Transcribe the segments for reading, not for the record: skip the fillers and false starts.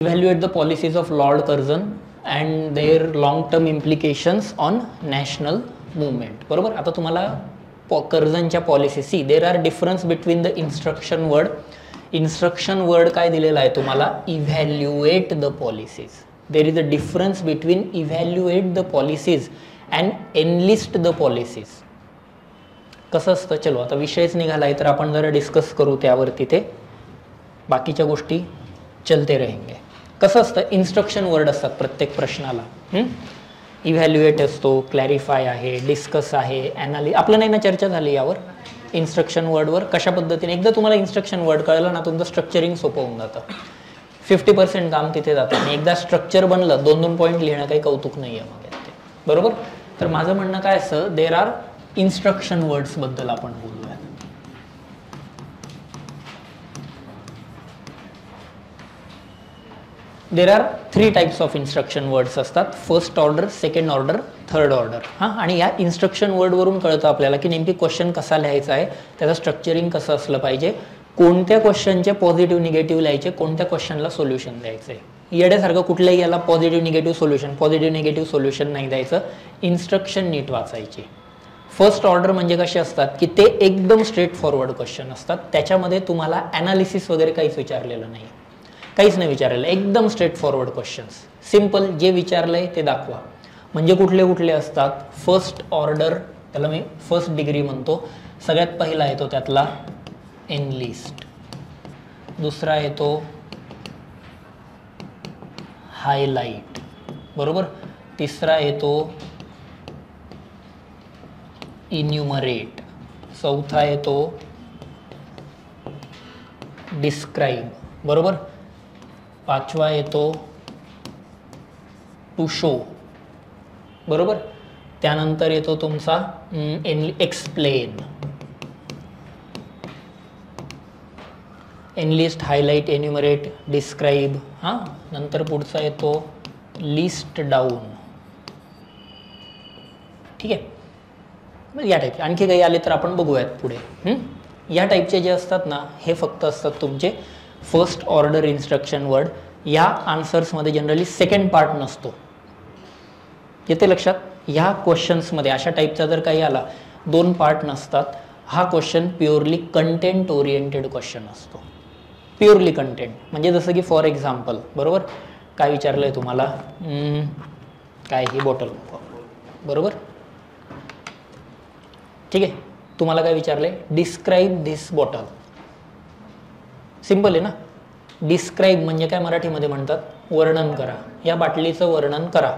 evaluate the policies of Lord Curzon and their long-term implications on national movement. बरोबर. आता तुम्हाला कर्जनच्या policy see there are difference between the instruction word काय दिलेला आहे तुम्हाला evaluate the policies. There is a difference between evaluate the policies and enlist the policies. कसं असतं चलो आता विषयच निघाला आहे तर आपण जरा डिस्कस करू त्यावरती. ते बाकीच्या गोष्टी चलते रहेंगे. कसं असतं इन्स्ट्रक्शन वर्ड असतात प्रत्येक प्रश्नाला. इव्हॅल्युएट असतो, क्लॅरिफाय आहे, डिस्कस आहे, आपलं नाही ना चर्चा झाली यावर इन्स्ट्रक्शन वर्डवर कशा पद्धतीने. एकदा तुम्हाला इन्स्ट्रक्शन वर्ड कळलं ना तुमचं स्ट्रक्चरिंग सोपं होऊन जातं. 50% काम तिथे जातं आणि एकदा स्ट्रक्चर बनलं 2-2 पॉईंट लिहिणं काही कौतुक नाही आहे मग ते. बरोबर. तर माझं म्हणणं काय असतं देर आर इन्स्ट्रक्शन वर्ड्सबद्दल आपण बोलूया. There are 3 types of instruction words असतात. First order, second order, third order. हां, आणि या इन्स्ट्रक्शन वर्डवरून कळतं आपल्याला की नेमकी क्वेश्चन कसा लिहायचा आहे, त्याचं स्ट्रक्चरिंग कसं असलं पाहिजे, कोणत्या क्वेश्चनचे पॉझिटिव्ह निगेटिव्ह लिहायचे, कोणत्या क्वेश्चनला सोल्युशन द्यायचं आहे. येड्यासारखं कुठल्याही याला पॉझिटिव्ह निगेटिव्ह सोल्युशन नाही द्यायचं. इन्स्ट्रक्शन नीट वाचायची. फर्स्ट ऑर्डर म्हणजे कसे असतात की ते एकदम स्ट्रेट फॉरवर्ड क्वेश्चन असतात. त्याच्यामध्ये तुम्हाला ॲनालिसिस वगैरे काहीच विचारलेलं नाही, काहीच नाही विचारलेलं, एकदम स्ट्रेट फॉरवर्ड क्वेश्चन्स. सिम्पल, जे विचारलंय ते दाखवा. म्हणजे कुठले कुठले असतात फर्स्ट ऑर्डर, त्याला मी फर्स्ट डिग्री म्हणतो. सगळ्यात पहिला येतो त्यातला एनलिस्ट, दुसरा येतो हायलाइट, बरोबर, तिसरा येतो इन्युमरेट, चौथा येतो डिस्क्राइब, बरोबर, पाचवा येतो टू शो, बरोबर, त्यानंतर येतो तुमचा explain, enlist, highlight, enumerate, describe. हां, नंतर पुढचा येतो लिस्ट डाऊन. ठीक आहे. मग या टाईपचे आणखी काही आले तर आपण बघूयात पुढे. या टाईपचे जे असतात ना हे फक्त असतात तुमचे फर्स्ट ऑर्डर इन्स्ट्रक्शन वर्ड. या आन्सर्समध्ये जनरली सेकंड पार्ट नसतो. येते लक्षात. ह्या क्वेश्चन्समध्ये अशा टाईपचा जर काही आला 2 पार्ट नसतात. हा question purely content oriented question असतो. प्युअरली कंटेंट म्हणजे जसं की फॉर एक्झाम्पल, बरोबर, काय विचारलं आहे तुम्हाला, काय ही बॉटल, बरोबर, ठीक आहे. तुम्हाला काय विचारलं आहे, डिस्क्राईब धिस बॉटल. सिंपल आहे ना. डिस्क्राईब म्हणजे काय मराठीमध्ये म्हणतात, वर्णन करा. या बाटलीचं वर्णन करा.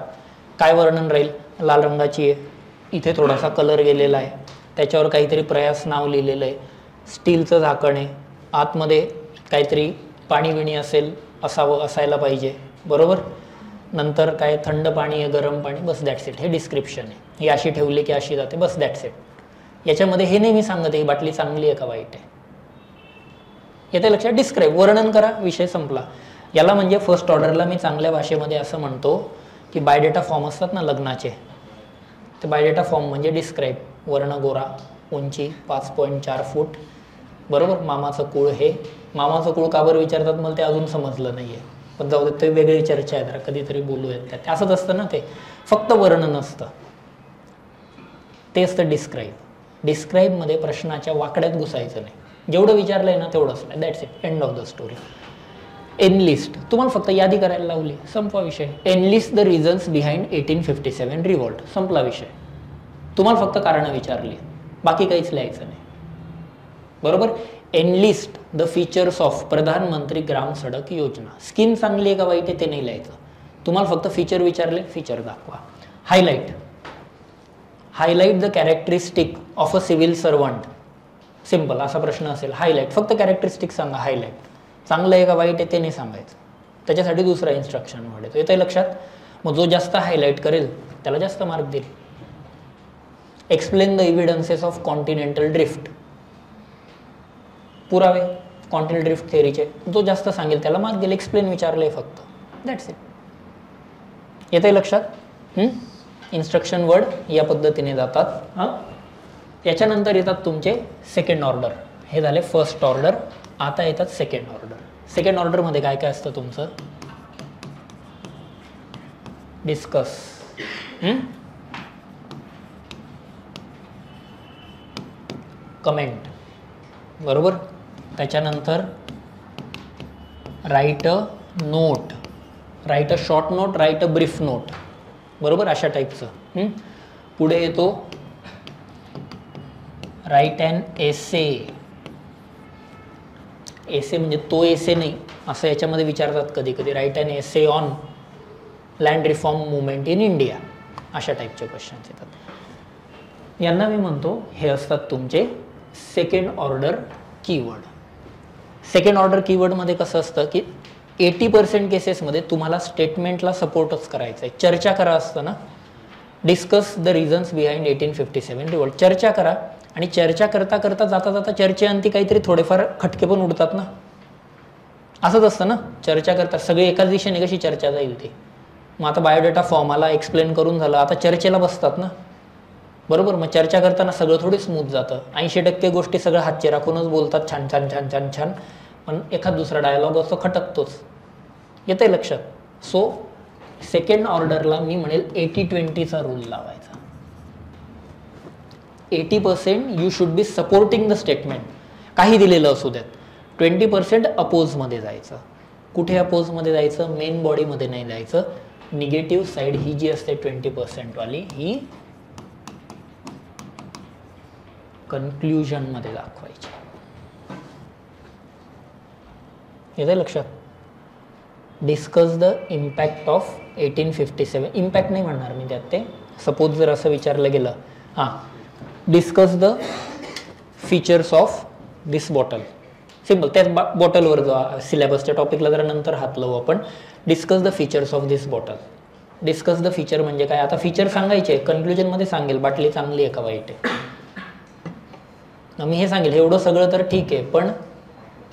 काय वर्णन राहील, लाल रंगाची आहे, इथे थोडासा कलर गेलेला आहे, त्याच्यावर काहीतरी प्रयास नाव लिहिलेलं आहे, स्टीलचं झाकण आहे, आतमध्ये काहीतरी पाणी बिणी असायला पाहिजे, बरोबर. नंतर काय थंड पाणी आहे, गरम पाणी, बस दॅट्स इट. हे डिस्क्रिप्शन आहे. ही अशी ठेवली की अशी जाते, बस दॅट्स इट. याच्यामध्ये हे नाही मी सांगत ही बाटली चांगली आहे का वाईट आहे. येते लक्षात. डिस्क्राईब, वर्णन करा, विषय संपला. याला म्हणजे फर्स्ट ऑर्डरला मी चांगल्या भाषेमध्ये असं म्हणतो की बायोडेटा फॉर्म असतात ना लग्नाचे, ते बायोडेटा फॉर्म म्हणजे डिस्क्राईब. वर्ण गोरा, उंची 5.4 फूट, बरोबर, मामाचं कुळ. हे मामाचं कुळ का बरं विचारतात मला ते अजून समजलं नाही आहे, पण जाऊ दे, ते वेगळी चर्चा आहे, जरा कधीतरी बोलूयात त्यात. असंच असतं ना, ते फक्त वर्णन असतं, ते असतं डिस्क्राईब. डिस्क्राईबमध्ये प्रश्नाच्या वाकड्यात घुसायचं नाही. जेवढं विचारलंय ना तेवढंच नाही, that's it, end of the story. Enlist, तुम्हाला फक्त यादी करायला लावली, संपला विषय. Enlist the reasons behind 1857 revolt, संपला विषय. तुम्हाला फक्त कारणं विचारली, बाकी काहीच लिहायचं नाही, बरोबर. एनलिस्ट द फीचर्स ऑफ प्रधानमंत्री ग्राम सडक योजना. स्कीम चांगली आहे का वाईट आहे ते नाही लिहायचं. तुम्हाला फक्त फीचर विचारले, फीचर दाखवा. Highlight, highlight the characteristic of a civil servant. Simple असा प्रश्न असेल, हायलाइट, फक्त कॅरेक्टरिस्टिक सांगा. हायलाइट, चांगलं आहे का वाईट आहे ते नाही सांगायचं. त्याच्यासाठी दुसरा इन्स्ट्रक्शन वर्ड येतो. येतं लक्षात. मग जो जास्त हायलाइट करेल त्याला जास्त मार्क देईल. Explain the evidences of continental drift. पुरावे कॉन्टिनेंटल ड्रिफ्ट थेअरीचे, जो जास्त सांगेल त्याला मार्क देईल. एक्सप्लेन विचारलंय फक्त, दॅट्स इट. येतं लक्षात. इन्स्ट्रक्शन वर्ड या पद्धतीने जातात. हां, याच्यानंतर येतात तुमचे सेकंड ऑर्डर. हे झाले फर्स्ट ऑर्डर. आता येतात सेकंड ऑर्डर. सेकंड ऑर्डरमध्ये काय काय असतं तुमचं, डिस्कस, कमेंट, बरोबर. त्याच्यानंतर right a note, right a short note, right a brief note, बरोबर, अशा टाईपचं. पुढे येतो राईट अँड एसे. एसे म्हणजे तो एसे नाही, असं याच्यामध्ये विचारतात कधी कधी. Write and essay on land reform movement in India, अशा टाईपचे क्वेश्चन्स येतात. यांना मी म्हणतो हे असतात तुमचे second order keyword. Second order कीवर्डमध्ये कसं असतं की 80% केसेसमध्ये तुम्हाला स्टेटमेंटला सपोर्टच करायचं आहे, चर्चा करा असतं ना. Discuss the reasons behind 1857 revolt, चर्चा करा. आणि चर्चा करता करता जाता जाता चर्चेअंती काहीतरी थोडेफार खटके पण उडतात ना, असंच असतं ना. चर्चा करता सगळे एकाच दिशेने कशी चर्चा जाईल ती. मग आता बायोडेटा फॉर्माला एक्सप्लेन करून झालं, आता चर्चेला बसतात ना, बरोबर. मग चर्चा करताना सगळं थोडी स्मूथ जातं. 80% गोष्टी सगळं हातचे राखूनच बोलतात, छान छान छान छान छान, पण एखाद दुसरा डायलॉग असतो खटकतोच. येतंय लक्षात. सो सेकंड ऑर्डरला मी म्हणेल 80-20चा रूल लावायचा. 80% you should be supporting the statement, काही दिलेलं असू द्यात. 20% अपोजमध्ये जायचं. कुठे अपोजमध्ये जायचं? मेन बॉडीमध्ये नाही जायचं. निगेटिव्ह साईड ही जी असते 20% वाली, ही कन्क्ल्युजनमध्ये दाखवायची. येतंय लक्षात. Discuss the impact of 1857. Impact नाही म्हणणार मी त्यात, ते सपोज जर असं विचारलं गेलं, हां, discuss the features of this bottle, simple. त्याच बॉटलवर जो सिलेबसच्या टॉपिकला जरा नंतर हात लावू आपण. Discuss the features of this bottle. Discuss the feature म्हणजे काय? आता फीचर सांगायचे, कन्क्ल्युजनमध्ये सांगेल बाटली चांगली आहे का वाईट आहे. मी हे सांगेल एवढं सगळं तर ठीक आहे, पण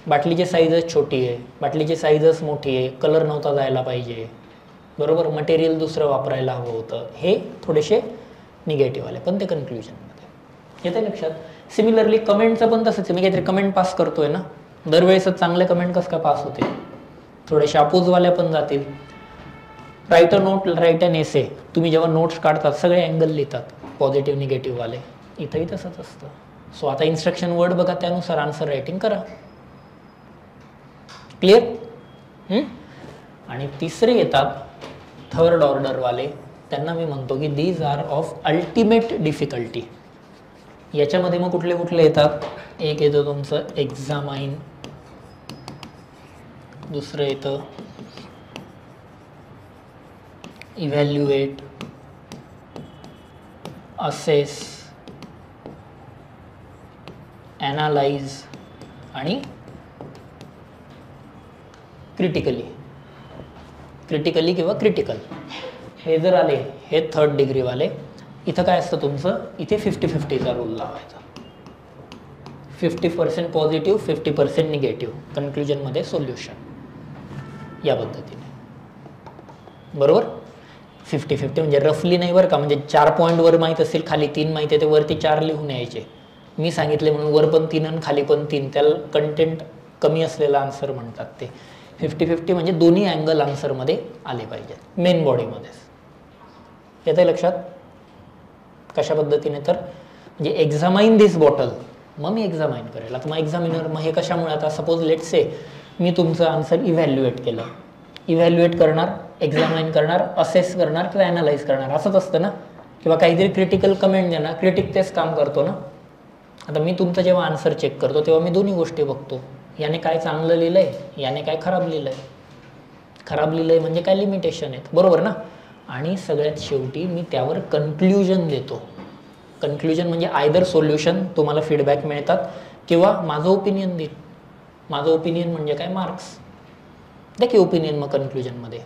बाटलीची साईजच छोटी आहे, बाटलीची साईजच मोठी आहे, कलर नव्हता जायला पाहिजे, बरोबर, मटेरियल दुसरं वापरायला हवं होतं, हे थोडेसे निगेटिव्ह आले, पण ते कन्क्ल्युजनमध्ये. येते लक्षात. सिमिलरली कमेंटचं पण तसंच आहे. मी काहीतरी कमेंट पास करतोय ना, दरवेळेसच चांगले कमेंट कसं काय पास होते, थोडेसे अपोजवाल्या पण जातील. राईट अ नोट, राईट अन एसे. तुम्ही जेव्हा नोट्स काढतात सगळे अँगल लिहितात, पॉझिटिव्ह निगेटिव्ह वाले. इथंही तसंच असतं. सो आता इन्स्ट्रक्शन वर्ड बघा, त्यानुसार आन्सर रायटिंग करा. क्लिअर. आणि तिसरे येतात थर्ड ऑर्डरवाले. त्यांना मी म्हणतो की these are of ultimate difficulty. याच्यामध्ये मग कुठले कुठले येतात? एक येतं तुमचं एक्झामाइन, दुसरं येतं इव्हॅल्युएट, असेस, ॲनालाइज आणि क्रिटिकली. क्रिटिकली किंवा क्रिटिकल हे जर आले, हे थर्ड डिग्रीवाले. इथं काय असतं तुमचं? इथे 50-50चा रूल लावायचा. 50% पॉझिटिव्ह, 50% निगेटिव्ह. कन्क्ल्युजनमध्ये सोल्युशन या पद्धतीने, बरोबर. 50-50 म्हणजे रफली नाही बरं का, म्हणजे 4 पॉईंटवर माहीत असेल, खाली 3 माहिती आहे, ते वरती 4 लिहून यायचे. मी सांगितले म्हणून वर पण 3 आणि खाली पण 3, त्याला कंटेंट कमी असलेला आन्सर म्हणतात ते. 50-50 म्हणजे दोन्ही अँगल आन्सरमध्ये आले पाहिजेत, मेन बॉडीमध्येच. येतंय लक्षात. कशा पद्धतीने? तर म्हणजे एक्झामाइन दिस बॉटल, मग मी एक्झामाइन करेल. आता मग एक्झामिनर, मग हे कशामुळे? आता सपोज लेट से मी तुमचं आन्सर इव्हॅल्युएट केलं, इव्हॅल्युएट करणार, एक्झामाइन करणार, असेस करणार किंवा ॲनालाइज करणार, असंच असतं ना. किंवा काहीतरी क्रिटिकल कमेंट देणार, क्रिटिक तेच काम करतो ना. आता मी तुमचं जेव्हा आन्सर चेक करतो तेव्हा मी दोन्ही गोष्टी बघतो, याने काय चांगलं लिहिलं आहे, याने काय खराब लिहिलं आहे. खराब लिहिलं आहे म्हणजे काय लिमिटेशन आहेत, बरोबर ना. आणि सगळ्यात शेवटी मी त्यावर कन्क्ल्युजन देतो. कन्क्ल्युजन म्हणजे आयदर सोल्युशन, तुम्हाला फीडबॅक मिळतात, किंवा माझं ओपिनियन देईल. माझं ओपिनियन म्हणजे काय? मार्क्स द्या की ओपिनियन मग कन्क्ल्युजनमध्ये,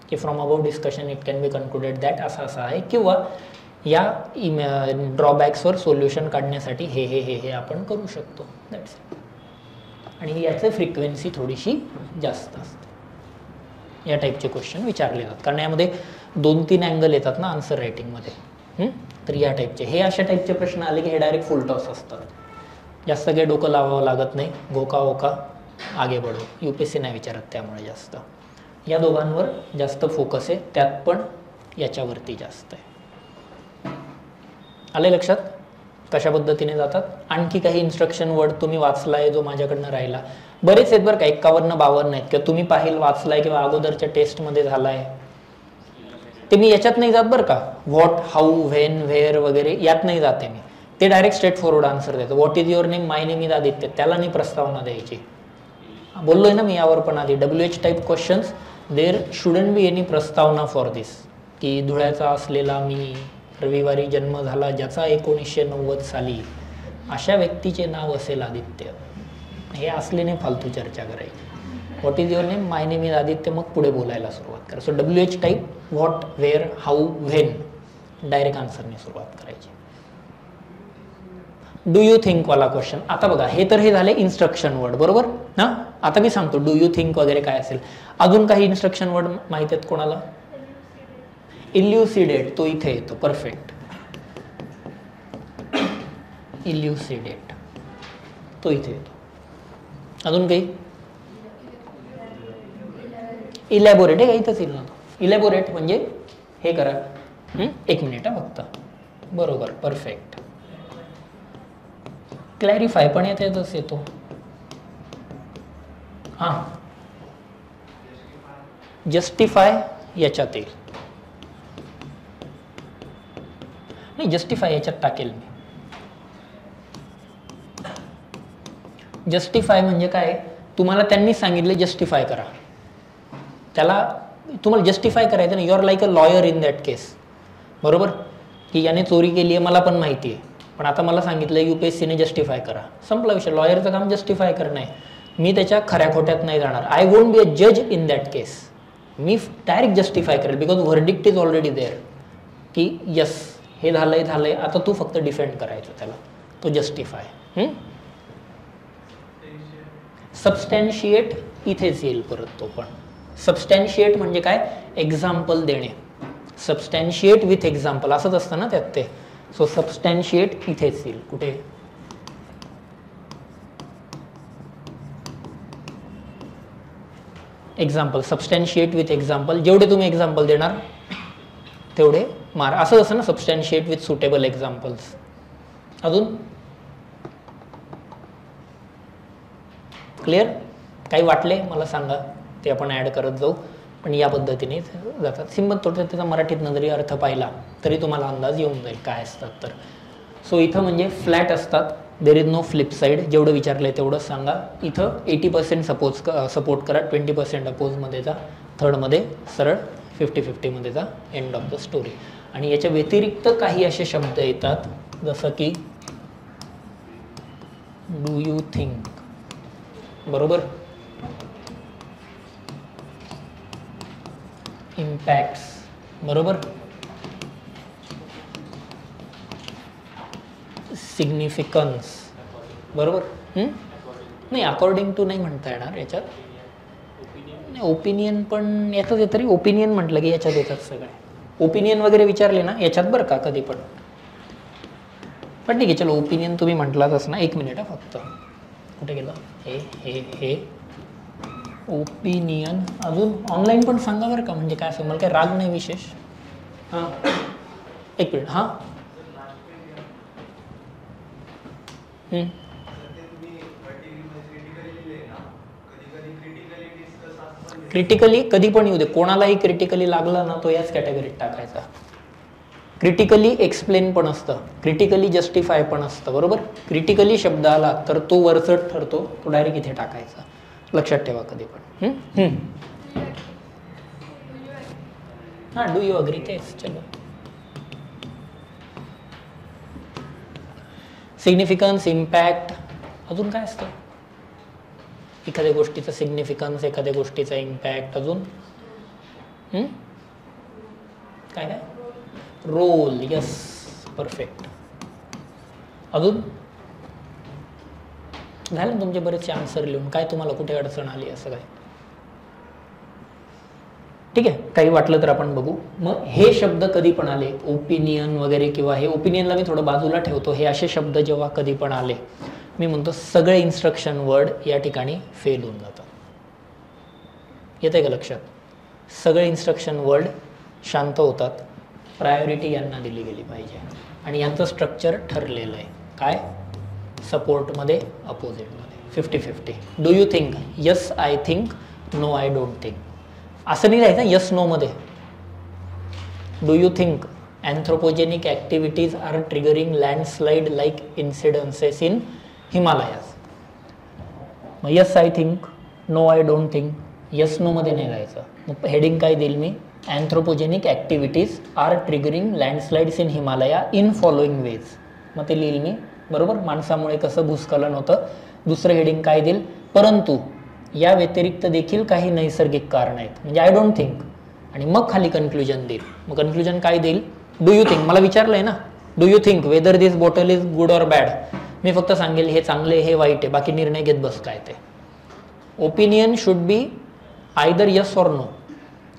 की from about discussion it can B concluded that असं असं आहे, किंवा या ड्रॉबॅक्सवर सोल्युशन काढण्यासाठी हे हे हे हे आपण करू शकतो. That's it. आणि याचं फ्रिक्वेन्सी थोडीशी जास्त असते. या टाईपचे क्वेश्चन विचारले जातात, कारण यामध्ये 2-3 अँगल येतात ना आन्सर रायटिंगमध्ये. तर या टाईपचे, हे अशा टाईपचे प्रश्न आले की हे डायरेक्ट फुल टॉस असतात. जास्त काही डोकं लावावं लागत नाही, घोका ओका आगे बढो. UPSC नाही विचारत त्यामुळे जास्त. या दोघांवर जास्त फोकस आहे. त्यात पण याच्यावरती जास्त आहे. आले लक्षात कशा पद्धतीने जातात. आणखी काही इन्स्ट्रक्शन वर्ड तुम्ही वाचलाय जो माझ्याकडनं राहिला, बरेच आहेत बरं का, 51-52 आहेत किंवा तुम्ही पाहिलं वाचलाय किंवा अगोदरच्या टेस्टमध्ये झालाय, ते मी याच्यात नाही जात बरं का. व्हॉट, हाऊ, व्हेन, व्हेअर वगैरे यात नाही जाते मी, ते डायरेक्ट स्ट्रेट फॉरवर्ड आन्सर देतो. What is your name, my name is Aditya, त्याला नाही प्रस्तावना द्यायची. बोललोय ना मी यावर पण आधी, WH type questions there shouldn't be any प्रस्तावना फॉर दिस, की धुळ्याचा असलेला मी, रविवारी जन्म झाला ज्याचा 1990 साली, अशा व्यक्तीचे नाव असेल आदित्य, हे असलेने फालतू चर्चा करायची. What is your name, my name is Aditya, मग पुढे बोलायला सुरुवात करा. So WH type what, where, how, when, direct आन्सरने सुरुवात करायची. डू यू थिंक वाला क्वेश्चन. आता बघा, हे तर हे झाले इन्स्ट्रक्शन वर्ड बरोबर ना. आता मी सांगतो डू यू थिंक वगैरे काय असेल. अजून काही इन्स्ट्रक्शन वर्ड माहिती आहेत कोणाला. इल्युसिडेट, तो इथे येतो, परफेक्ट. इल्युसिडेट तो इथे येतो. अजून काही. इलॅबोरेट आहे का, इथंच येईल ना तो. इलॅबोरेट म्हणजे हे करा. 1 मिनिट फक्त. बरोबर, परफेक्ट. क्लॅरिफाय पण येतच येतो. हां, जस्टिफाय याच्यात येईल. नाही, जस्टिफाय याच्यात टाकेल मी. जस्टिफाय म्हणजे काय, तुम्हाला त्यांनी सांगितले जस्टिफाय करा, त्याला तुम्हाला जस्टिफाय करायचं नाही. You are like a lawyer in that case, बरोबर, की याने चोरी केली आहे मला पण माहिती आहे, पण आता मला सांगितलं UPSCने जस्टिफाय करा, संपला विषय. लॉयरचं काम जस्टिफाय करणं आहे. मी त्याच्या खऱ्या खोट्यात नाही जाणार. आय वोंट बी अ जज in that case. Me direct justify करेल, बिकॉज व्हर्डिक्ट इज ऑलरेडी देअर, की यस हे झालंय, आता तू फक्त डिफेंड करायचं त्याला, तो जस्टिफाय. सबस्टॅन्शिएट इथेच येईल परत तो पण. सबस्टॅन्शिएट म्हणजे काय, एक्झाम्पल देणे. सबस्टॅन्शिएट विथ एक्झाम्पल असंच असतं ना त्यात ते. सो सबस्टॅन्शिएट इथेच येईल. कुठे, एक्झाम्पल. सबस्टॅन्शिएट विथ एक्झाम्पल, जेवढे तुम्ही एक्झाम्पल देणार तेवढे मार्क. असं असं ना, सबस्टॅन्शिएट विथ सुटेबल एक्झाम्पल्स. अजून क्लिअर. काही वाटले मला सांगा, ते आपण ॲड करत जाऊ, पण या पद्धतीने जातात. सिंपल. थोडं त्याचा मराठीत नजरी अर्थ पाहिला तरी तुम्हाला अंदाज येऊन जाईल काय असतात तर. सो इथं म्हणजे फ्लॅट असतात, there is no flip side. जेवढं विचारलंय तेवढंच सांगा. इथं 80% सपोर्ट करा, 20% अपोजमध्ये जा, थर्डमध्ये सरळ 50-50मध्ये जा, एंड ऑफ द स्टोरी. आणि याच्या व्यतिरिक्त काही असे शब्द येतात जसं की डू यू थिंक, बरोबर, इम्पॅक्ट्स, बरोबर, सिग्निफिकन्स, बरोबर. नाही, अकॉर्डिंग टू नाही म्हणता येणार याच्यात. नाही, ओपिनियन पण याच्यात येत. तरी ओपिनियन म्हटलं की याच्यात येतात सगळे. ओपिनियन वगैरे विचारले ना याच्यात बरं का कधी पण ठीक आहे. चलो, ओपिनियन तुम्ही म्हटलातच ना. 1 मिनिट फक्त. कुठे गेलं हे ओपिनियन. अजून ऑनलाईन पण सांगा बरं का, म्हणजे काय असं मला काही राग नाही विशेष. हां, 1 मिनिट. हां, क्रिटिकली कधी पण येऊ दे, कोणालाही क्रिटिकली लागला ना तो याच कॅटेगरीत टाकायचा. क्रिटिकली एक्सप्लेन पण असतं, क्रिटिकली जस्टिफाय पण असतं, बरोबर. क्रिटिकली शब्द आला तर तो वरचढ ठरतो, तो डायरेक्ट इथे टाकायचा. लक्षात ठेवा कधी पण. हां, डू यू अग्री, तेच. चलो, सिग्निफिकन्स, इम्पॅक्ट. अजून काय असतं, एखाद्या गोष्टीचा सिग्निफिकन्स, एखाद्या गोष्टीचा इम्पॅक्ट. अजून काय काय, रोल, यस, परफेक्ट. अजून झाले ना तुमचे बरेचसे आन्सर लिहून. काय तुम्हाला कुठे अडचण आली असं काय, ठीक आहे. काही वाटलं तर आपण बघू. मग हे शब्द कधी पण आले, ओपिनियन वगैरे, किंवा हे ओपिनियनला मी थोडं बाजूला ठेवतो. हे असे शब्द जेव्हा कधी पण आले, मी म्हणतो सगळे इन्स्ट्रक्शन वर्ड या ठिकाणी फेल होऊन जातात. येत आहे का लक्षात. सगळे इन्स्ट्रक्शन वर्ड शांत होतात, प्रायोरिटी यांना दिली गेली पाहिजे. आणि यांचं स्ट्रक्चर ठरलेलं आहे काय, सपोर्टमध्ये अपोजिटमध्ये 50-50. Do you think, yes I think, no I don't think. असं नाही राहायचं यस नो मध्ये. Do you think anthropogenic activities are triggering landslide like incidences in Himalayas. मग yes I think, no I don't think, yes no मध्ये नाही जायचं. मग heading काय देईल मी, anthropogenic activities are triggering landslides in Himalaya in following ways. मग ते लिहिल मी बरोबर, माणसामुळे कसं भूस्खलन होतं. दुसरं हेडिंग काय देईल, परंतु या व्यतिरिक्त देखील काही नैसर्गिक कारण आहेत, म्हणजे आय डोंट थिंक. आणि मग खाली कन्क्लुजन देईल. मग कन्क्लुजन काय देईल, डू यू थिंक, मला विचारलंय ना, do you think whether this bottle is good or bad. मी फक्त सांगेल हे चांगले हे वाईट आहे, बाकी निर्णय घेत बस काय ते. Opinion should be either yes or no,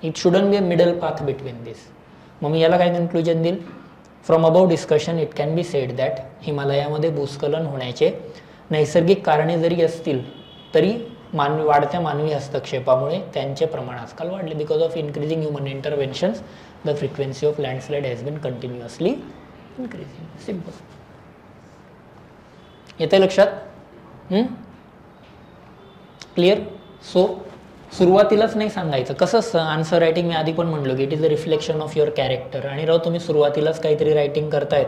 it shouldn't be a middle path between this. मग मी याला काय कन्क्लुजन देईल, from about discussion it can be said that हिमालयामध्ये भूस्खलन होण्याचे नैसर्गिक कारणे जरी असतील तरी वाढत्या मानवी हस्तक्षेपामुळे त्यांचे प्रमाण आजकाल वाढले. Because of increasing human interventions the frequency of landslide has been continuously increasing. Simple. येते लक्षात, क्लिअर. सो सुरुवातीलाच नाही सांगायचं. कसं आन्सर रायटिंग मी आधी पण म्हणलो की it is a reflection of your character. आणि राव तुम्ही सुरुवातीलाच काहीतरी रायटिंग करतायत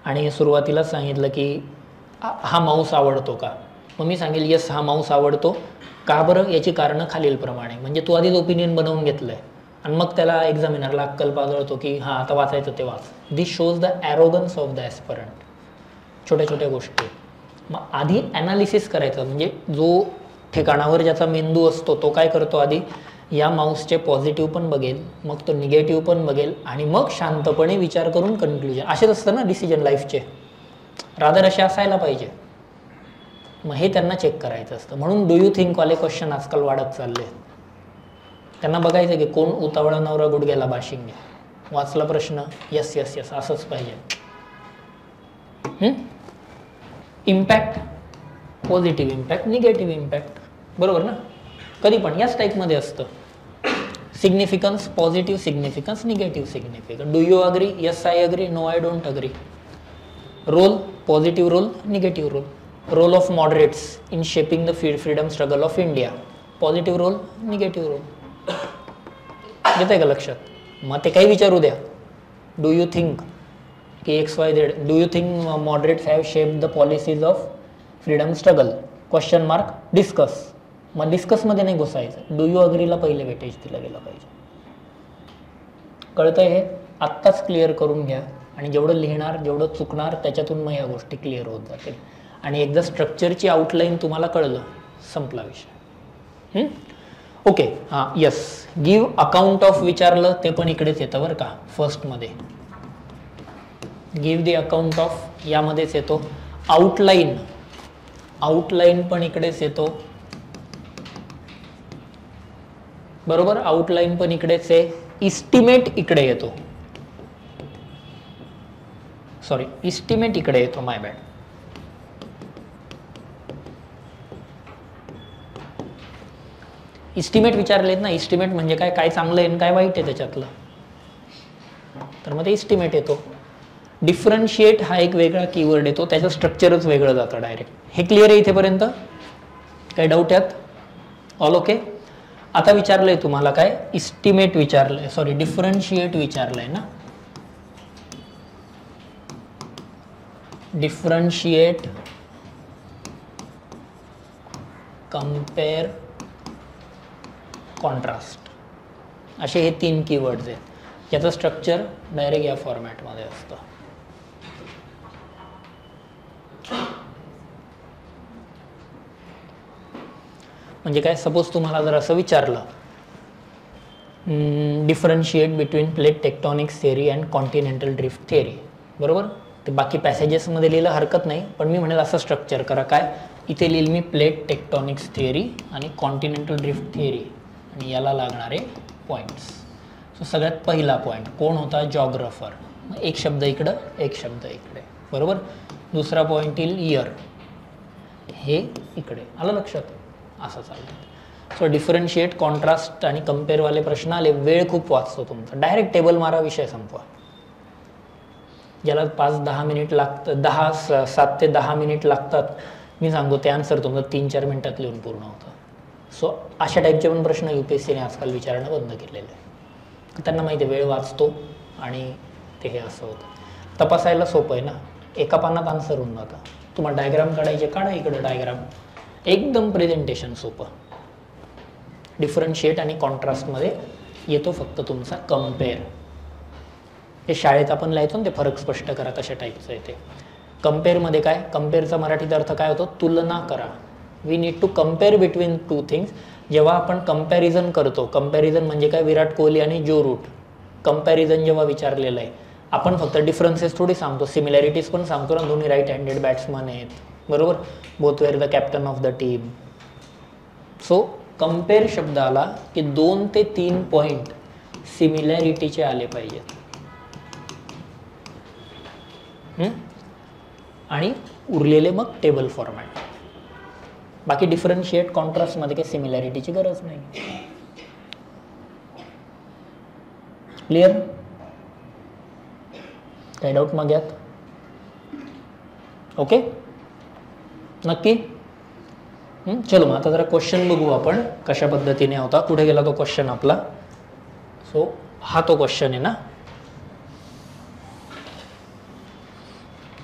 आणि सुरुवातीलाच सांगितलं की हा माऊस आवडतो का, मग मी सांगेल येस हा माऊस आवडतो. का बरं, याची कारणं खालीलप्रमाणे. म्हणजे तू आधीच ओपिनियन बनवून घेतलंय आणि मग त्याला एक्झामिनरला अक्कल पाजळतो की हां आता वाचायचं ते वाच. This shows the arrogance of the aspirant. छोट्या छोट्या गोष्टी. मग आधी ॲनालिसिस करायचं, म्हणजे जो ठिकाणावर ज्याचा मेंदू असतो तो काय करतो, आधी या माऊसचे पॉझिटिव्ह पण बघेल, मग तो निगेटिव्ह पण बघेल आणि मग शांतपणे विचार करून कन्क्लुजन. असेच असतं ना डिसिजन लाईफचे, रादर असे असायला पाहिजे. मग हे त्यांना चेक करायचं असतं. म्हणून डू यू थिंक वाले क्वेश्चन आजकाल वाढत चालले. त्यांना बघायचं की कोण उतावळा नवरा गुडघ्याला बाशिंगे. वाचला प्रश्न, यस यस यस असंच पाहिजे. Impact, positive impact, negative impact, बरोबर ना. कधी पण याच टाईपमध्ये असतं. Significance, positive significance, negative significance. Do you agree, yes I agree, no I don't agree. Role, positive role, negative role. Role of moderates in shaping the freedom struggle of India. Positive role, negative role. येत आहे का लक्षात. मग ते काही विचारू द्या. Do you think की XYZ, do you think moderates have shaped the policies of freedom struggle, question mark, discuss. मग डिस्कसमध्ये नाही घुसायचं. डू यू अग्रीला पहिले वेटेज दिला गेला पाहिजे. कळतंय हे, आत्ताच क्लिअर करून घ्या. आणि जेवढं लिहिणार, जेवढं चुकणार त्याच्यातून मग ह्या गोष्टी क्लिअर होत जातील. आणि एकदा स्ट्रक्चरची आउटलाईन तुम्हाला कळलं, संपला विषय. ओके. हां, यस. गिव्ह अकाउंट ऑफ विचारलं ते पण इकडेच येतं बरं का, फर्स्टमध्ये. गिव्ह द अकाउंट ऑफ यामध्येच येतो. आउटलाईन, आउटलाईन पण इकडेच येतो, बरोबर. आउटलाईन पण इकडेच आहे. इस्टिमेट इकडे येतो, सॉरी इस्टिमेट इकडे येतो, माय बॅड. इस्टिमेट विचारलेत ना. इस्टिमेट म्हणजे काय, काय चांगलं आहे काय वाईट आहे त्याच्यातलं, तर मग ते इस्टिमेट येतो. डिफरन्शिएट हा एक वेगळा कीवर्ड येतो, त्याचं स्ट्रक्चरच वेगळं जातं डायरेक्ट. हे क्लिअर आहे इथेपर्यंत, काय डाऊट यात, ऑल ओके. आता विचारलंय तुम्हाला काय, इस्टिमेट विचारलंय, सॉरी डिफरन्शिएट विचारलंय ना. डिफरन्शिएट, कंपेअर, कॉन्ट्रास्ट, असे हे 3 कीवर्ड्स आहेत. याचं स्ट्रक्चर डायरेक्ट या फॉर्मॅटमध्ये असतं. म्हणजे काय, सपोज तुम्हाला जर असं विचारलं, differentiate between plate tectonics theory and continental drift theory, बरोबर. ते बाकी पॅसेजेसमध्ये लिहिलं हरकत नाही, पण मी म्हणेल असं स्ट्रक्चर करा. काय, इथे लिहिल मी प्लेट टेक्टॉनिक्स थिअरी आणि कॉन्टिनेंटल ड्रिफ्ट थिअरी आणि याला लागणारे पॉईंट्स. सो सगळ्यात पहिला पॉईंट कोण होता, जॉग्राफर. एक शब्द इकडं, एक शब्द इकडे, बरोबर. दुसरा पॉईंट येईल इयर, हे इकडे, आलं लक्षात, असं चालतं. सो डिफरन्शिएट, कॉन्ट्रास्ट आणि कम्पेअरवाले प्रश्न आले, वेळ खूप वाचतो तुमचा. डायरेक्ट टेबल मारा, विषय संपवा. ज्याला 5-10 मिनिट लागतं, 7 ते 10 मिनिट लागतात, मी सांगतो ते आन्सर तुमचं 3-4 मिनिटात लिहून पूर्ण होतं. सो अशा टाईपचे पण प्रश्न UPSCने आजकाल विचारणं बंद केलेले आहे. त्यांना माहिती आहे वेळ वाचतो आणि ते हे असं होतं. तपासायला सोपं आहे ना, एका पानात आन्सर होऊन जातं. तुम्हाला डायग्राम काढायचे, काढा इकडं डायग्राम, एकदम प्रेझेंटेशन सोपं. डिफरन्शिएट आणि कॉन्ट्रास्टमध्ये येतो फक्त तुमचा कम्पेअर. हे शाळेत आपण लिहायचो ना, ते फरक स्पष्ट करा, तशा टाईपचं आहे ते. कम्पेअरमध्ये काय, कम्पेअरचा मराठीत अर्थ काय होतो, तुलना करा. We need to compare between 2 things. जेव्हा आपण कंपॅरिझन करतो, कंपॅरिझन म्हणजे काय, विराट कोहली आणि जो रूट, कंपॅरिझन जेव्हा विचारलेलं आहे, आपण फक्त डिफरन्सेस थोडी सांगतो, सिमिलॅरिटीज पण सांगतो ना. दोन्ही राईट हँडेड बॅट्समन आहेत, बरोबर, both were the captain of the team. So compare शब्द आला की 2 ते 3 पॉईंट सिमिलॅरिटीचे आले पाहिजेत. आणि उरलेले मग टेबल फॉर्मॅट. बाकी डिफरन्शिएट, कॉन्ट्रास्टमध्ये काही सिमिलॅरिटीची गरज नाही. क्लिअर? काही डाऊट मग यात? ओके, नक्की. चलो मग आता जरा क्वेश्चन बघू आपण कशा पद्धतीने होता. कुठे गेला तो क्वेश्चन आपला? सो हा तो क्वेश्चन आहे ना.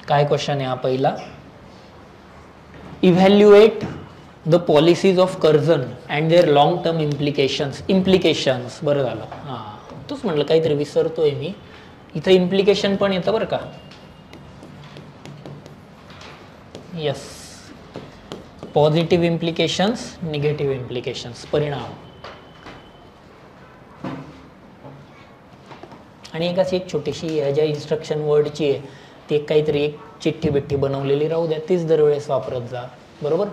काय क्वेश्चन आहे हा पहिला? Evaluate the policies of Curzon and their long term implications. बरं झालं, हां तोच म्हटलं, काहीतरी विसरतोय मी. इथं इम्प्लिकेशन पण येतं बरं का. Yes, positive implications, negative implications, परिणाम. आणि एक छोटीशी ज्या इन्स्ट्रक्शन वर्डची आहे ती एक काहीतरी एक चिठ्ठी बिठ्ठी बनवलेली राहू द्या, तीच दरवेळेस वापरत जा, बरोबर.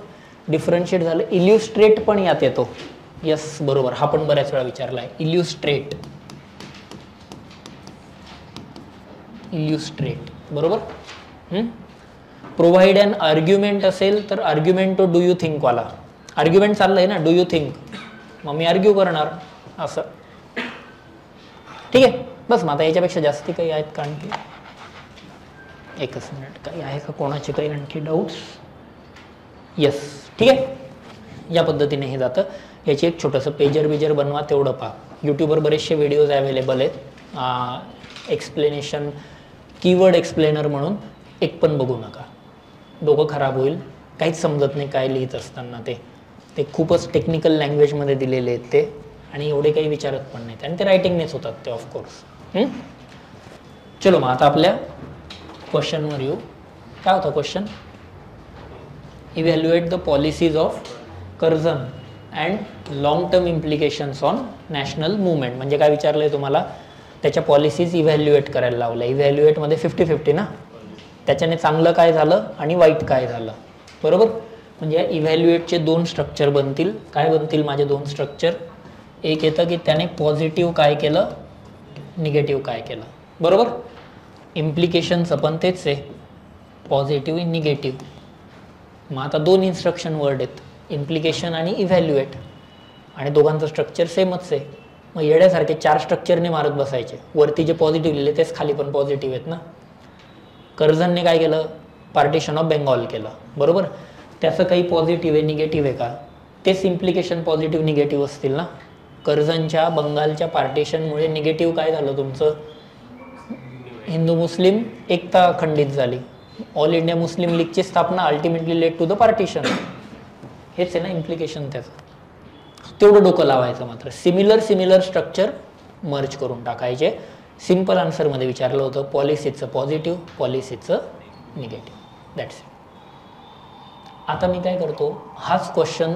डिफरन्शिएट झालं, इल्युस्ट्रेट पण यात येतो. यस बरोबर, हा पण बऱ्याच वेळा विचारला आहे. इल्युस्ट्रेट, इल्युस्ट्रेट बरोबर. प्रोव्हाइड अन आर्ग्युमेंट असेल तर आर्ग्युमेंट तो डू यू थिंक वाला. आर्ग्युमेंट चाललंय ना, डू यू थिंक, मग मी आर्ग्यू करणार असं. ठीक आहे, बस. मग आता याच्यापेक्षा जास्ती काही आहेत का आणखी? एकच मिनिट, काही आहे का कोणाचे काही आणखी डाऊट्स? यस, ठीक आहे. या पद्धतीने हे जातं. याची एक छोटंसं पेजर बनवा, तेवढं पहा. यूट्यूबवर बरेचसे व्हिडिओज अवेलेबल आहेत, एक्सप्लेनेशन, कीवर्ड एक्सप्लेनर म्हणून, एक पण बघू नका. डोकं खराब होईल, काहीच समजत नाही काय लिहित असताना. ते खूपच टेक्निकल लँग्वेजमध्ये दिलेले आहेत ते, आणि एवढे काही विचारत पण नाहीत, आणि ते रायटिंगनेच होतात ते ऑफकोर्स. चलो मग आता आपल्या क्वेश्चनवर येऊ. काय होता question? Evaluate the policies of Curzon and long term implications on national movement. म्हणजे काय विचारलंय तुम्हाला? त्याच्या पॉलिसीज इव्हॅल्युएट करायला लावल्या. इव्हॅल्युएटमध्ये 50-50 ना, त्याच्याने चांगलं काय झालं आणि वाईट काय झालं, बरोबर. म्हणजे या इव्हॅल्युएटचे 2 स्ट्रक्चर बनतील. काय बनतील माझे 2 स्ट्रक्चर? एक येतं की त्याने पॉझिटिव्ह काय केलं, निगेटिव्ह काय केलं, बरोबर. इम्प्लिकेशन्स पण तेच आहे, पॉझिटिव्ह निगेटिव्ह. मग आता 2 इन्स्ट्रक्शन वर्ड आहेत, इम्प्लिकेशन आणि इव्हॅल्युएट, आणि दोघांचं स्ट्रक्चर सेमच आहे. मग येड्यासारखे 4 स्ट्रक्चरने मारत बसायचे. वरती जे पॉझिटिव्ह लिहिले तेच खाली पण पॉझिटिव्ह आहेत ना. कर्झनने काय केलं? पार्टिशन ऑफ बेंगॉल केलं, बरोबर. त्याचं काही पॉझिटिव्ह आहे, निगेटिव्ह आहे का? तेच इम्प्लिकेशन पॉझिटिव्ह निगेटिव्ह असतील ना. कर्झनच्या बंगालच्या पार्टिशनमुळे निगेटिव्ह काय झालं तुमचं? हिंदू मुस्लिम एकता खंडित झाली. ऑल इंडिया मुस्लिम लीगची स्थापना ultimately led to the partition. हेच आहे ना इम्प्लिकेशन त्याचं. तेवढं डोकं लावायचं. मात्र सिमिलर स्ट्रक्चर मर्ज करून टाकायचे. सिम्पल आन्सरमध्ये विचारलं होतं, पॉलिसीचं पॉझिटिव्ह, पॉलिसीचं निगेटिव्ह, दॅट्स इट. आता मी काय करतो, हाच क्वेश्चन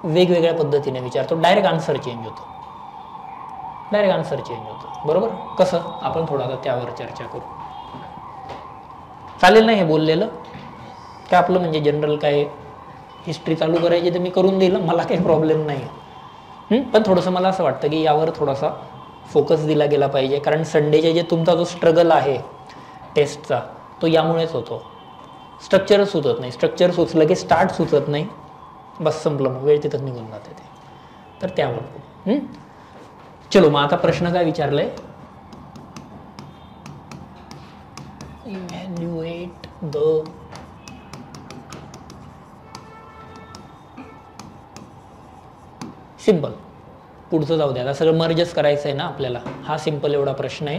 वेगवेगळ्या पद्धतीने विचारतो. डायरेक्ट आन्सर चेंज होतो, बरोबर. कसं? आपण थोडा आता त्यावर चर्चा करू. चालेल ना हे बोललेलं? काय आपलं म्हणजे जनरल काय हिस्ट्री चालू करायची तर मी करून देईल, मला काही प्रॉब्लेम नाही. पण थोडंसं मला असं वाटतं की यावर थोडासा फोकस दिला गेला पाहिजे. कारण संडेचे जे तुमचा जो स्ट्रगल आहे टेस्टचा, तो यामुळेच होतो. स्ट्रक्चरच सुचत नाही. स्ट्रक्चर सुचलं की स्टार्ट सुचत नाही, बस संपलं, मग वेळ तिथंच निघून जाते ते. तर त्यावर. चलो मग आता प्रश्न काय विचारलाय, इव्हॅल्युएट द सिंपल. पुढचं जाऊ द्या, आता सगळं मर्जच करायचं आहे ना आपल्याला. हा सिंपल एवढा प्रश्न आहे,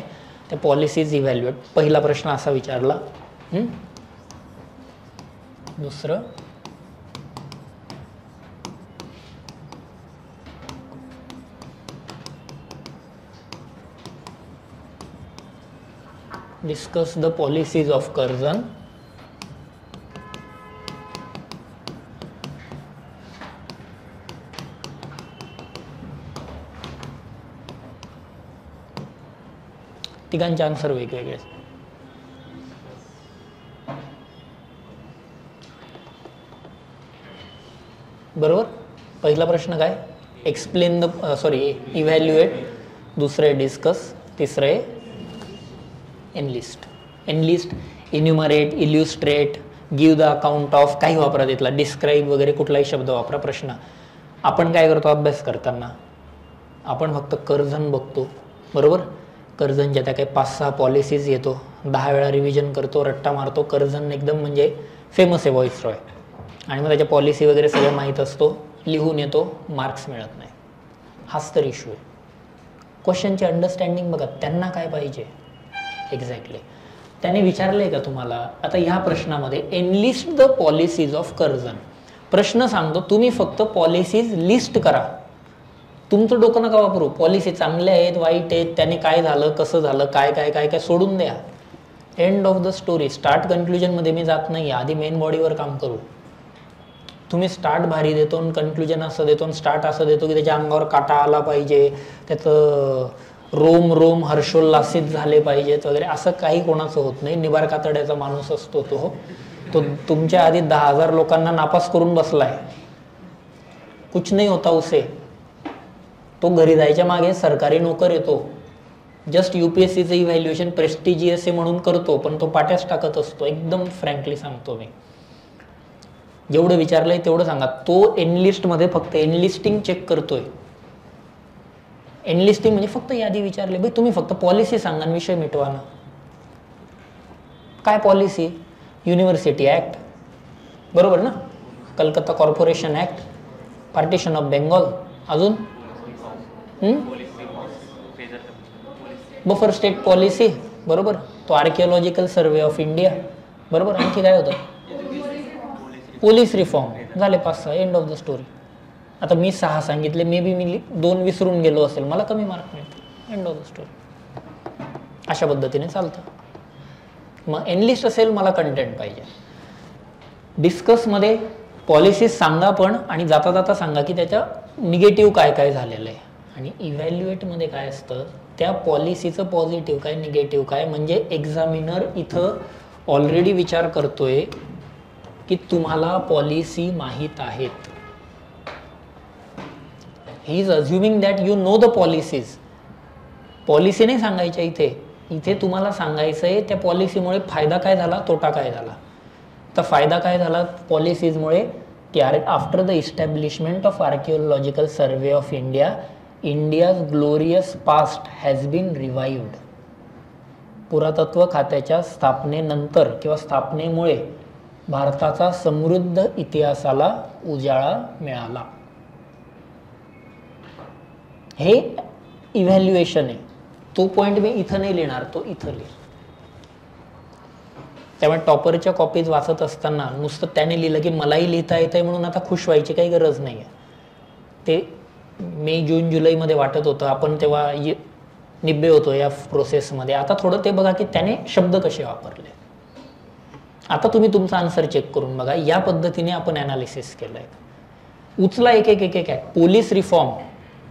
त्या पॉलिसीज इव्हॅल्युएट. पहिला प्रश्न असा विचारला. दुसरं discuss the policies of Curzon. तिघांचे आन्सर वेगवेगळे. बरोबर. पहिला प्रश्न काय, एक्सप्लेन द इव्हॅल्युएट. दुसरे डिस्कस. तिसरे enlist. Enlist, enumerate, illustrate, give the account of, काही वापरा तिथला, डिस्क्राईब वगैरे कुठलाही शब्द वापरा. प्रश्न आपण काय करतो अभ्यास करताना, आपण फक्त कर्झन बघतो. बरोबर. कर्झनच्या त्या काही 5-6 पॉलिसीज येतो, 10 वेळा रिव्हिजन करतो, रट्टा मारतो. कर्झन एकदम म्हणजे फेमस आहे व्हॉइस रॉय, आणि मग त्याच्या पॉलिसी वगैरे सगळं माहीत असतो, लिहून येतो, मार्क्स मिळत नाही. हाच तर इश्यू आहे. क्वेश्चनची अंडरस्टँडिंग बघा, त्यांना काय पाहिजे एक्झॅक्टली. त्याने विचारलंय का तुम्हाला, आता ह्या प्रश्नामध्ये analyst the policies of Curzon. प्रश्न सांगतो, तुम्ही फक्त पॉलिसीज लिस्ट करा. तुमचं डोकं नका वापरू. पॉलिसी चांगल्या आहेत, वाईट आहेत, त्याने काय झालं, कसं झालं, काय काय काय काय सोडून द्या. End of the story. Start कन्क्लुजनमध्ये मी जात नाही, आधी मेन बॉडीवर काम करू. तुम्ही स्टार्ट भारी देतो, कन्क्लुजन असं देतो, स्टार्ट असं देतो की त्याच्या अंगावर काटा आला पाहिजे, त्याचं रोम रोम हर्षोल्लासित झाले पाहिजेत वगैरे. असं काही कोणाचं होत नाही. निबार कातड्याचा माणूस असतो तो तुमच्या आधी 10,000 लोकांना नापास करून बसलाय. कुछ नाही होता उसे. तो घरी जायच्या मागे सरकारी नोकर येतो, जस्ट UPSCचं इव्हॅल्युएशन प्रेस्टिजियस आहे म्हणून करतो, पण तो पाट्याच टाकत असतो. एकदम फ्रँकली सांगतो मी. जेवढं विचारलंय तेवढं सांगा. तो एनलिस्टमध्ये फक्त एनलिस्टिंग चेक करतोय. एनलिस्टिंग म्हणजे फक्त यादी विचारली, भाई तुम्ही फक्त पॉलिसी सांगा आणि विषय मिटवा ना. काय पॉलिसी? युनिव्हर्सिटी ॲक्ट, बरोबर ना, Calcutta corporation act, partition of Bengal, अजून बफर स्टेट पॉलिसी, बरोबर, तो आर्किओलॉजिकल सर्वे ऑफ इंडिया, बरोबर. आणखी काय होतं? Police reform. झाले 5-6. End of the story. आता मी 6 सांगितले, मे बी मी 2 विसरून गेलो असेल, मला कमी मार्क मिळतील. End of the story. अशा पद्धतीने चालतं. मग एनलिस्ट असेल, मला कंटेंट पाहिजे. डिस्कसमध्ये पॉलिसीज सांगा पण, आणि जाता जाता सांगा की त्याच्या निगेटिव्ह काय काय झालेलं आहे. आणि इव्हॅल्युएटमध्ये काय असतं, त्या पॉलिसीचं पॉझिटिव्ह काय निगेटिव्ह काय. म्हणजे एक्झामिनर इथं ऑलरेडी विचार करतोय की तुम्हाला पॉलिसी माहीत आहेत. He is assuming that you know the policies. Policy नाही सांगायच्या इथे तुम्हाला सांगायचं आहे त्या पॉलिसीमुळे फायदा काय झाला, तोटा काय झाला. तर फायदा काय झाला पॉलिसीजमुळे की after the establishment of archaeological survey of India, India's glorious past has been revived. पुरातत्व खात्याच्या स्थापनेनंतर किंवा स्थापनेमुळे भारताचा समृद्ध इतिहासाला उजाळा मिळाला. हे इव्हॅल्युएशन आहे. तो पॉइंट मी इथं नाही लिहिणार, तो इथं लिह. त्यामुळे टॉपरच्या कॉपीज वाचत असताना नुसतं त्याने लिहिलं की मलाही लिहिता येतंय म्हणून आता खुश व्हायची काही गरज नाही आहे. ते मे जून जुलैमध्ये वाटत होतं, आपण तेव्हा निब्बे होतो या प्रोसेसमध्ये. आता थोडं ते बघा की त्याने शब्द कसे वापरले. आता तुम्ही तुमचा आन्सर चेक करून बघा. या पद्धतीने आपण ॲनालिसिस केलंय. उचला एक एक एक एक ॲक्ट. Police reform.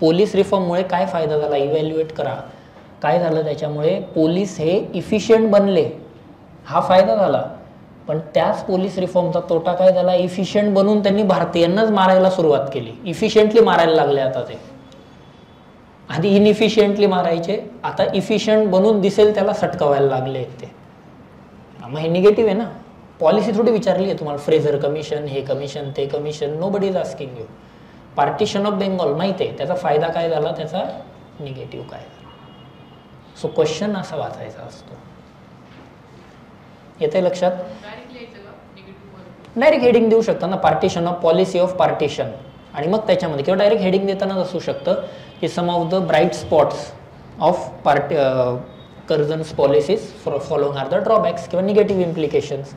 पोलीस रिफॉर्ममुळे काय फायदा झाला इव्हॅल्युएट करा. काय झालं त्याच्यामुळे? पोलीस हे इफिशियंट बनले, हा फायदा झाला. पण त्याच पोलीस रिफॉर्मचा तोटा काय झाला? इफिशियंट बनून त्यांनी भारतीयांनाच मारायला सुरुवात केली. इफिशियंटली मारायला लागले आता ते. आधी इनइफिशियंटली मारायचे, आता इफिशियंट बनून दिसेल त्याला सटकवायला लागले ते. मग हे निगेटिव्ह आहे ना. पॉलिसी थोडी विचारली आहे तुम्हाला, फ्रेझर कमिशन, हे कमिशन, ते commission, nobody is asking you. Partition of Bengal माहिती आहे, त्याचा फायदा काय झाला, त्याचा निगेटिव्ह काय झाला. सो क्वेश्चन असा वाचायचा असतो. येते लक्षात. डायरेक्ट हेडिंग देऊ शकता ना, partition of policy of partition, आणि मग त्याच्यामध्ये किंवा डायरेक्ट हेडिंग देतानाच असू शकतं की some of the bright spots of Curzon's policies following are the drawbacks किंवा निगेटिव्ह इम्प्लिकेशन्स.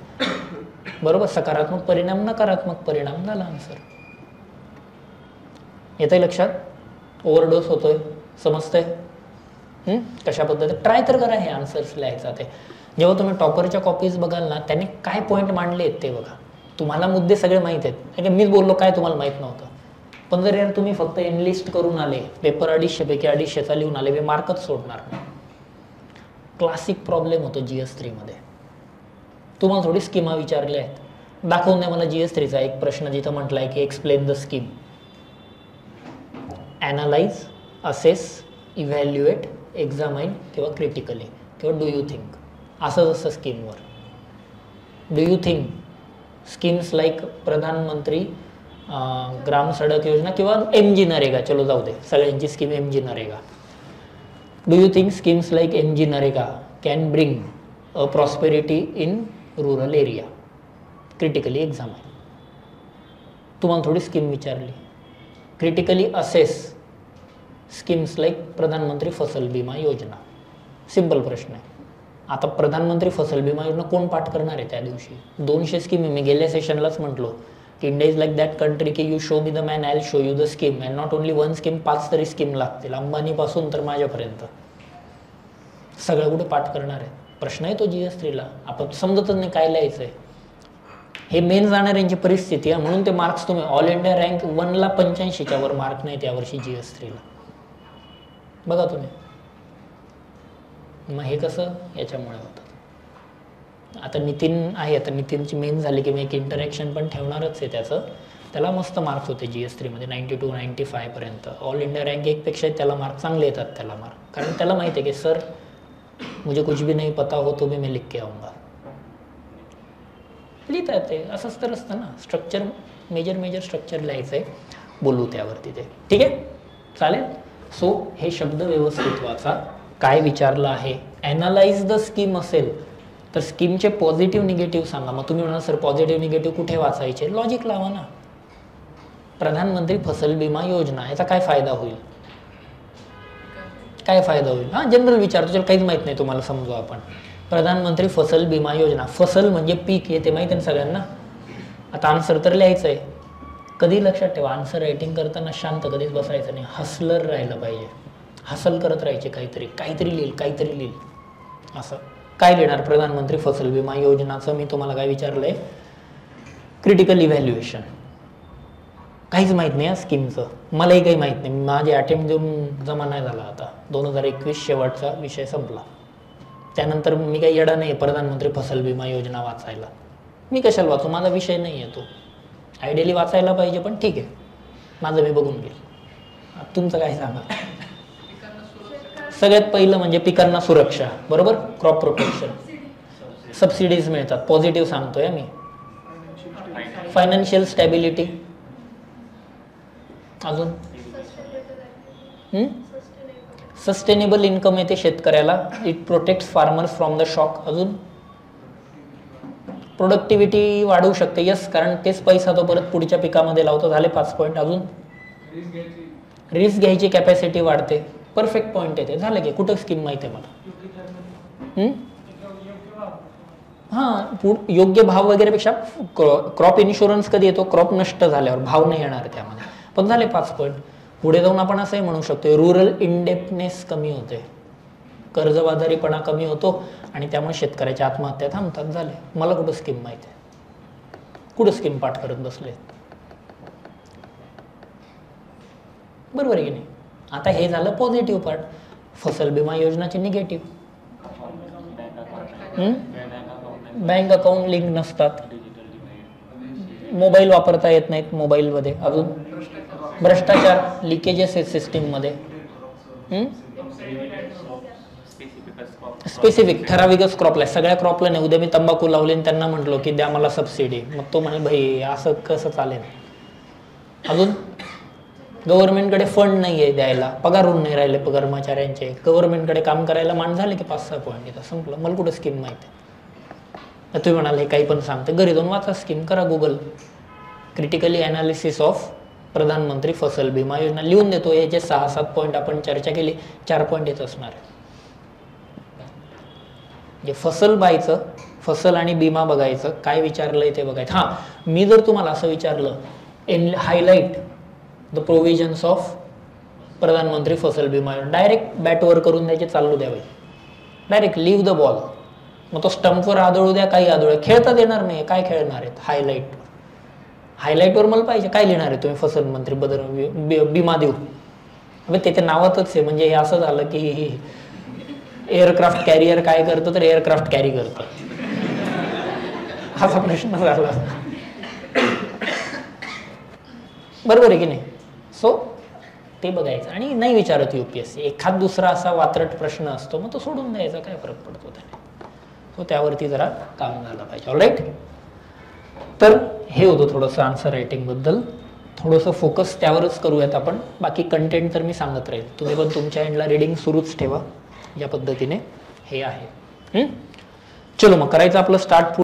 बरोबर, सकारात्मक परिणाम, नकारात्मक परिणाम, झाला आन्सर. येतंय लक्षात. ओव्हरडोस होतोय, समजतंय कशा पद्धतीने. ट्राय तर करा हे आन्सर्स लिहायचा. ते जेव्हा तुम्ही टॉपरच्या कॉपीज बघाल ना, त्यांनी काय पॉईंट मांडले आहेत ते बघा. तुम्हाला मुद्दे सगळे माहीत आहेत, मीच बोललो काय तुम्हाला माहीत नव्हतं. पण जर यार तुम्ही फक्त एनलिस्ट करून आले, पेपर 250 पैकी 250चा लिहून आले, मी मार्कच सोडणार नाही. क्लासिक प्रॉब्लेम होतो GS3 मध्ये. तुम्हाला थोडी स्कीमा विचारल्या आहेत, दाखवून द्या मला GS3चा एक प्रश्न जिथं म्हटलाय की explain the scheme. Analyse, assess, evaluate, examine किंवा क्रिटिकली किंवा डू यू थिंक, असं जसं स्कीमवर. Do you think schemes like Pradhan Mantri Gram सडक योजना किंवा MG नरेगा, चलो जाऊ दे, सगळ्यांची scheme MG NREGA. Do you think schemes like MG NREGA can bring a prosperity in rural area? Critically examine. तुम्हाला थोडी स्कीम विचारली. क्रिटिकली असेस स्कीम्स लाईक प्रधानमंत्री फसल बीमा योजना. सिंपल प्रश्न आहे. आता प्रधानमंत्री फसल बीमा योजना कोण पाठ करणार आहे त्या दिवशी? 200 स्कीम. मी गेल्या सेशनलाच म्हटलो की India is like that country की you show me the man, I will show you the scheme. And not only 1 scheme, 5 तरी स्कीम लागतील, अंबानीपासून तर माझ्यापर्यंत. सगळं कुठे पाठ करणार आहे? प्रश्न आहे तो GS3ला. आपण समजतच नाही काय लिहायचं आहे. हे मेन जाणाऱ्यांची परिस्थिती आहे. म्हणून ते मार्क्स तुम्ही ऑल इंडिया रँक 1ला 85च्या वर मार्क नाही यावर्षी GS3ला. बघा तुम्ही. मग हे कसं? याच्यामुळे होतं. आता नितीन आहे, आता नितीनची मेन झाली की मी एक इंटरॅक्शन पण ठेवणारच आहे त्याचं. त्याला मस्त मार्क्स होते GS3 मध्ये 92, 95 पर्यंत. ऑल इंडिया रँक 1 पेक्षा त्याला मार्क चांगले येतात त्याला मार्क. कारण त्याला माहिती आहे की सर मुझे कुछ भी नहीं पता हो तो भी मैं लिख के आऊँगा. लिहिता येते. असंच तर असतं ना. स्ट्रक्चर मेजर स्ट्रक्चर लिहायचं आहे, बोलू त्यावरती ते. ठीक आहे, चालेल. सो हे शब्द व्यवस्थित वाचा. काय विचारलं आहे? ॲनालाइज द स्कीम असेल तर स्कीमचे पॉझिटिव्ह निगेटिव्ह सांगा. मग तुम्ही म्हणाल सर पॉझिटिव्ह निगेटिव्ह कुठे वाचायचे? लॉजिक लावा ना. प्रधानमंत्री फसल बीमा योजना, याचा काय फायदा होईल? काय फायदा होईल? हां, जनरल विचारतो, चल काहीच माहीत नाही तुम्हाला, समजू आपण. प्रधानमंत्री फसल बीमा योजना. फसल म्हणजे पीक येते, माहिती आहे सगळ्यांना. आता आन्सर तर लिहायचं आहे. कधी लक्षात ठेवा, आन्सर रायटिंग करताना शांत कधीच बसायचं नाही. हसलर राहिलं पाहिजे. हसल करत राहायचे, काहीतरी लिहिल. असं काय लिहिणार? प्रधानमंत्री फसल बीमा योजनाचं मी तुम्हाला काय विचारलंय? Critical evaluation. काहीच माहीत नाही या स्कीमचं. मलाही काही माहीत नाही. माझे अटेम्प्ट देऊन जमा नाही झाला. आता 2021 शेवटचा विषय संपला. त्यानंतर मी काही येडा नाही प्रधानमंत्री फसल बीमा योजना वाचायला. मी कशाला वाचू? माझा विषय नाही आहे तो. आयडियली वाचायला पाहिजे, पण ठीक आहे, माझं मी बघून घेईल. तुमचं काय सांगा? सगळ्यात पहिलं म्हणजे पिकांना सुरक्षा, बरोबर. क्रॉप प्रोटेक्शन, सबसिडीज मिळतात, पॉझिटिव्ह सांगतोय मी. फायनान्शियल स्टॅबिलिटी, अजून सस्टेनेबल इन्कम येते शेतकऱ्याला. It protects farmers from the shock. अजून प्रोडक्टिव्हिटी वाढवू शकते. यस, कारण तेच पैसा तो परत पुढच्या पिकामध्ये लावतो. झाले 5 पॉईंट. अजून रिस्क घ्यायची कॅपॅसिटी वाढते. परफेक्ट पॉईंट येते. झालं की कुठं स्कीम माहिती आहे मला? हां, योग्य भाव वगैरे पेक्षा क्रॉप इन्शुरन्स कधी येतो? क्रॉप नष्ट झाल्यावर. भाव नाही येणार त्यामध्ये. पण झाले 5 पॉईंट. पुढे जाऊन आपण असंही म्हणू शकतो रुरल इंडेप्टनेस कमी होते, कर्जबाजारीपणा कमी होतो आणि त्यामुळे शेतकऱ्याच्या आत्महत्या थांबतात. झाले. मला कुठं स्कीम माहिती आहे? कुठं स्कीम पाठ करत बसले? बरोबर आहे की नाही? आता हे झालं पॉझिटिव्ह पार्ट. फसल बीमा योजनाचे निगेटिव्ह. बँक अकाउंट लिंक नसतात, मोबाईल वापरता येत नाहीत मोबाईलमध्ये. अजून भ्रष्टाचार, लिकेजेस आहेत सिस्टीममध्ये. स्पेसिफिक ठराविकच क्रॉपला, सगळ्या क्रॉपला नाही. उद्या मी तंबाखू लावले आणि त्यांना म्हटलो की द्या मला सबसिडी, मग तो म्हणे भाई असं कसं चालेल? अजून गव्हर्नमेंटकडे फंड नाही आहे द्यायला, पगार होऊन नाही राहिले कर्मचाऱ्यांचे, गव्हर्नमेंटकडे काम करायला मान झाले की 5-6 पॉईंट येतात, संपलं. मला कुठं स्कीम माहिती आहे? तुम्ही म्हणाल हे काही पण सांगते, घरी जाऊन वाचा स्कीम, करा गुगल, क्रिटिकली अनालिसिस ऑफ प्रधानमंत्री फसल बीमा योजना, लिहून देतो. हे जे 6-7 पॉईंट आपण चर्चा केली, 4 पॉईंट येत असणार आहे. जे फसल बायचं, फसल आणि बिमा बघायचं, काय विचारलंय ते बघायचं. हां, मी जर तुम्हाला असं विचारलं, हायलाइट द प्रोव्हिजन्स ऑफ प्रधानमंत्री फसल बीमा योजना, डायरेक्ट बॅटवर करून द्यायचे, चालू द्यावे, डायरेक्ट लिव्ह द बॉल. मग तो स्टंपवर आदळू द्या, काही आदळू द्या, खेळता देणार नाही. काय खेळणार आहेत? हायलाइटवर मला पाहिजे. काय लिहिणार आहे तुम्ही? फसल मंत्री बिमा देऊ. ते नावातच आहे. म्हणजे हे असं झालं की एअरक्राफ्ट कॅरियर काय करतं, तर एअरक्राफ्ट कॅरी करतं, असा प्रश्न झाला. बरोबर आहे की नाही? सो ते बघायचं. आणि नाही विचारत UPSC, एखाद दुसरा असा वात्रट प्रश्न असतो, मग तो सोडून द्यायचा, काय फरक पडतो त्याने. सो त्यावरती जरा काम झालं पाहिजे. ऑलराईट. तर हे होतं थोडंसं आन्सर रायटिंग बद्दल, थोडंसं फोकस त्यावरच करूयात आपण. बाकी कंटेंट तर मी सांगत राहील, तुम्ही पण तुमच्या एंडला रिडिंग सुरूच ठेवा. या पद्धतीने हे आहे. चलो मग करायचं आपलं स्टार्ट.